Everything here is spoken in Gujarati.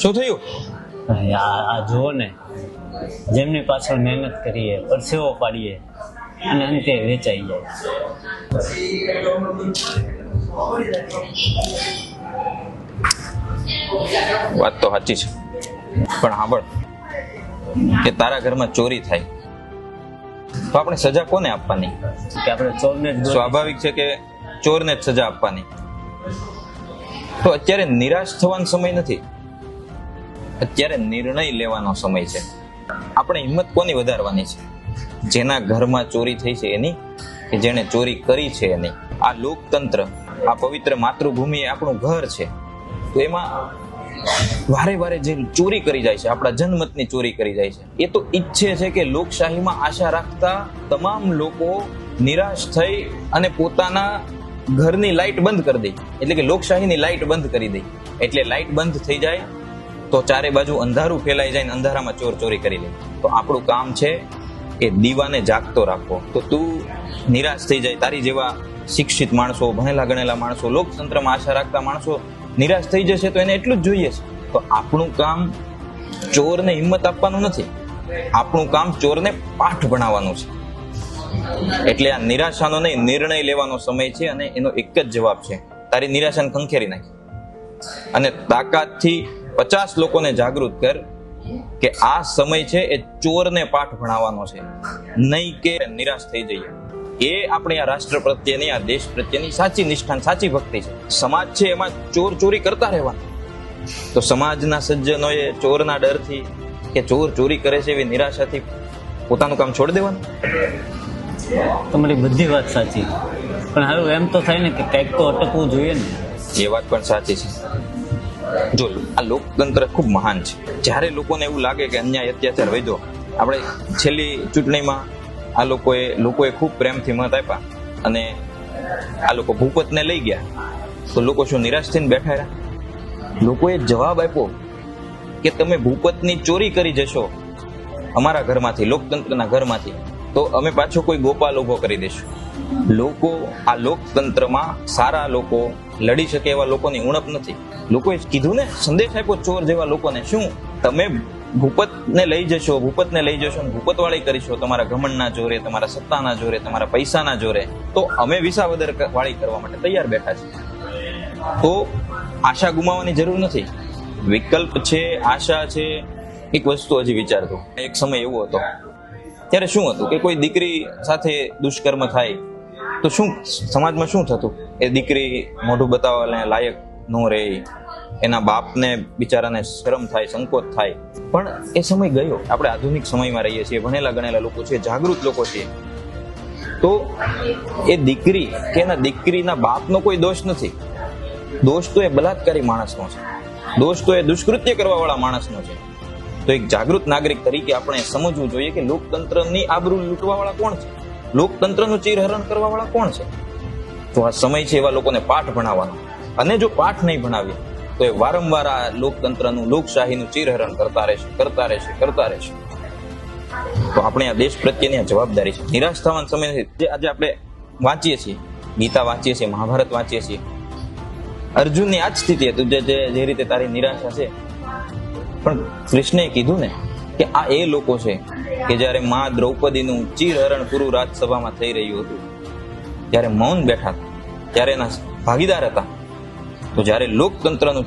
શું થયું? આ જુઓ ને, જેમની પાછળ મહેનત કરીએ, પરસેવો પાડીએ અને અંતે વેચાઈ જાય. વાત તો સાચી છે, પણ સાંભળ કે તારા ઘરમાં ચોરી થાય તો આપણે સજા કોને આપવાની? કે આપણે ચોરને જ સ્વાભાવિક છે કે ચોરને જ સજા આપવાની. તો અત્યારે નિરાશ થવાનો સમય નથી, અત્યારે નિર્ણય લેવાનો સમય છે. આપણે હિંમત કોની વધારવાની છે? જેના ઘરમાં ચોરી થઈ છે એની, કે જેને ચોરી કરી છે એની? આ લોકતંત્ર, આ પવિત્ર માતૃભૂમિ એ આપણું ઘર છે. તો એમાં વારે વારે જે ચોરી કરી જાય છે, આપણા જનમતની ચોરી કરી જાય છે, એ તો ઈચ્છે છે કે લોકશાહીમાં આશા રાખતા તમામ લોકો નિરાશ થઈ અને પોતાના ઘરની લાઈટ બંધ કરી દે. એટલે કે લોકશાહીની લાઈટ બંધ કરી દે. એટલે લાઈટ બંધ થઈ જાય તો ચારે બાજુ અંધારું ફેલાઈ જાય ને અંધારામાં ચોર ચોરી કરી લે. તો આપણું કામ છે કે દીવાને જાગતો રાખવો. તો તું નિરાશ થઈ જાય, તારી જેવા શિક્ષિત માણસો, ભણેલા ગણેલા માણસો, લોકતંત્રમાં આશા રાખતા માણસો નિરાશ થઈ જશે તો એને એટલું જ જોઈએ છે. તો આપણું કામ ચોરને હિંમત આપવાનું નથી, આપણું કામ ચોરને પાઠ ભણાવવાનું છે. એટલે આ નિરાશાનો નહીં, નિર્ણય લેવાનો સમય છે. અને એનો એક જ જવાબ છે, તારી નિરાશાને ખંખેરી નાખી અને તાકાતથી 50 લોકોને જાગૃત કર કે આ સમય છે એ ચોરને પાઠ ભણાવવાનો છે, નહીં કે નિરાશ થઈ જઈએ. એ આપણે આ રાષ્ટ્ર પ્રત્યેની, આ દેશ પ્રત્યેની સાચી નિષ્ઠા, સાચી ભક્તિ છે. સમાજ છે એમાં ચોર ચોરી કરતા રહેવાનું. તો સમાજના સજ્જનોએ ચોરના ડરથી કે ચોર ચોરી કરે છે એવી નિરાશાથી પોતાનું કામ છોડી દેવાનું. તમારી બધી વાત સાચી, પણ હવે એમ તો થાય ને કે કંઈક તો અટકવું જોઈએ ને. એ વાત પણ સાચી છે. જો આ લોકતંત્ર ખૂબ મહાન છે. જ્યારે લોકોને એવું લાગે કે અન્યાય અત્યાચાર વધ્યો, આપણે છેલ્લી ચૂંટણીમાં આ લોકોએ ખૂબ પ્રેમથી મત આપ્યા અને આ લોકો ભૂપતને લઈ ગયા, તો લોકો શું નિરાશ થઈને બેઠા રહ્યા? લોકોએ જવાબ આપ્યો કે તમે ભૂપતની ચોરી કરી જશો અમારા ઘરમાંથી, લોકતંત્રના ઘરમાંથી, તો અમે પાછો કોઈ ગોપાલ ઉભો કરી દઈશું. લોકો આ લોકતંત્રમાં સારા લોકો, લડી શકે એવા લોકોની ઉણપ નથી. લોકોએ કીધું ને, સંદેશ આપ્યો ચોર જેવા લોકોને, શું તમે ભૂપતને લઈ જશો, ભૂપતને લઈ જશો, ભૂપતવાળી કરીશો તમારા ઘમંડના જોરે, તમારા સત્તાના જોરે, તમારા પૈસાના જોરે, તો અમે વિસાવદર વાળી કરવા માટે તૈયાર બેઠા છીએ. તો આશા ગુમાવવાની જરૂર નથી. વિકલ્પ છે, આશા છે. એક વસ્તુ હજી વિચારતો, એક સમય એવો હતો ત્યારે શું હતું કે કોઈ દીકરી સાથે દુષ્કર્મ થાય તો શું સમાજમાં શું થતું? એ દીકરી મોઢું બતાવવા લાયક ન રહે, એના બાપને બિચારાને શરમ થાય, સંકોચ થાય. પણ એ સમય ગયો. આપણે આધુનિક સમયમાં રહીએ છીએ, ભણેલા ગણેલા લોકો છીએ, જાગૃત લોકો છીએ. તો એ દીકરી કે એના દીકરીના બાપનો કોઈ દોષ નથી. દોષ તો એ બલાત્કારી માણસનો છે, દોષ તો એ દુષ્કૃત્ય કરવા વાળા માણસનો છે. તો એક જાગૃત નાગરિક તરીકે આપણે સમજવું જોઈએ કે લોકતંત્રની આબરૂ લૂંટવા વાળા કોણ છે, લોકતંત્રનું ચીરહરણ કરવા વાળા કોણ છે. તો આ સમય છે એવા લોકોને પાઠ ભણાવવાનો. અને જો પાઠ નહીં ભણાવીએ તો એ વારંવાર આ લોકતંત્રનું, લોકશાહીનું ચીરહરણ કરતા રહેશે. તો આપણે આ દેશ પ્રત્યેની આ જવાબદારી છે. નિરાશ થવાનો સમય નથી. જે આજે આપણે વાંચીએ છીએ, ગીતા વાંચીએ છીએ, મહાભારત વાંચીએ છીએ, અર્જુનની આ જ સ્થિતિ હતી જે રીતે તારી નિરાશા છે. પણ કૃષ્ણએ કીધું ને કે આ એ લોકો છે કે જ્યારે મા દ્રૌપદીનું ચીરહરણ પૂરું રાજસભામાં થઈ રહ્યું હતું, જ્યારે મૌન બેઠા હતા, ત્યારે એના ભાગીદાર હતા. તો જ્યારે લોકતંત્રનું